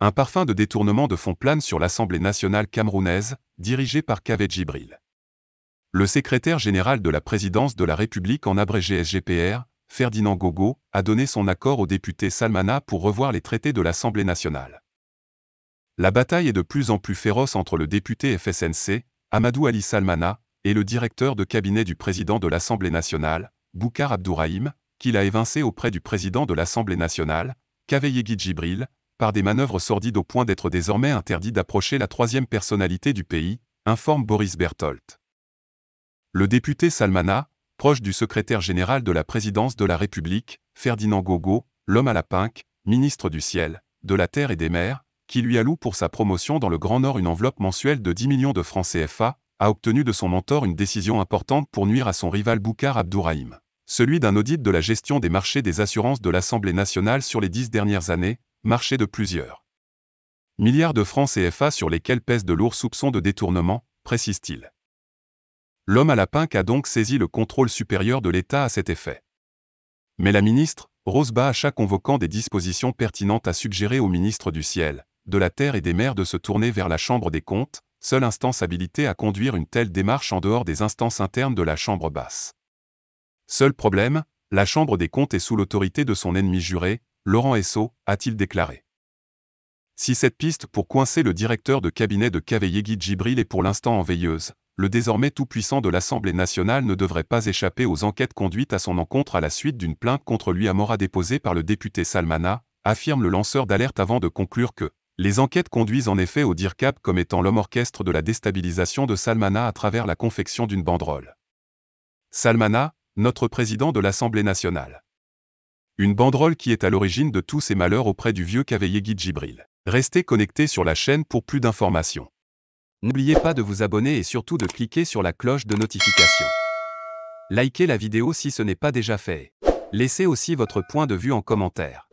Un parfum de détournement de fonds plane sur l'Assemblée nationale camerounaise, dirigée par Kaveh Djibril. Le secrétaire général de la présidence de la République en abrégé SGPR, Ferdinand Gogo, a donné son accord au député Salmana pour revoir les traités de l'Assemblée nationale. La bataille est de plus en plus féroce entre le député FSNC, Amadou Ali Salmana, et le directeur de cabinet du président de l'Assemblée nationale, Boucar Abdourahim, qui l'a évincé auprès du président de l'Assemblée nationale, Kaveh Djibril, par des manœuvres sordides au point d'être désormais interdit d'approcher la troisième personnalité du pays, informe Boris Berthold. Le député Salmana, proche du secrétaire général de la présidence de la République, Ferdinand Gogo, l'homme à la pinque, ministre du ciel, de la terre et des mers, qui lui alloue pour sa promotion dans le Grand Nord une enveloppe mensuelle de 10 millions de francs CFA, a obtenu de son mentor une décision importante pour nuire à son rival Boucar Abdourahim. Celui d'un audit de la gestion des marchés des assurances de l'Assemblée nationale sur les 10 dernières années, marché de plusieurs milliards de francs CFA sur lesquels pèsent de lourds soupçons de détournement, précise-t-il. L'homme à la pinque a donc saisi le contrôle supérieur de l'État à cet effet. Mais la ministre, Rose Bahacha, convoquant des dispositions pertinentes, a suggéré au ministre du Ciel, de la Terre et des Mers de se tourner vers la Chambre des comptes, seule instance habilitée à conduire une telle démarche en dehors des instances internes de la Chambre basse. Seul problème, la Chambre des comptes est sous l'autorité de son ennemi juré, Laurent Esso, a-t-il déclaré. Si cette piste pour coincer le directeur de cabinet de Kaveh Djibril est pour l'instant en veilleuse, le désormais tout-puissant de l'Assemblée nationale ne devrait pas échapper aux enquêtes conduites à son encontre à la suite d'une plainte contre lui à Mora déposée par le député Salmana, affirme le lanceur d'alerte avant de conclure que les enquêtes conduisent en effet au DIRCAP comme étant l'homme orchestre de la déstabilisation de Salmana à travers la confection d'une banderole. Salmana, notre président de l'Assemblée nationale. Une banderole qui est à l'origine de tous ces malheurs auprès du vieux Kaveh Djibril. Restez connectés sur la chaîne pour plus d'informations. N'oubliez pas de vous abonner et surtout de cliquer sur la cloche de notification. Likez la vidéo si ce n'est pas déjà fait. Laissez aussi votre point de vue en commentaire.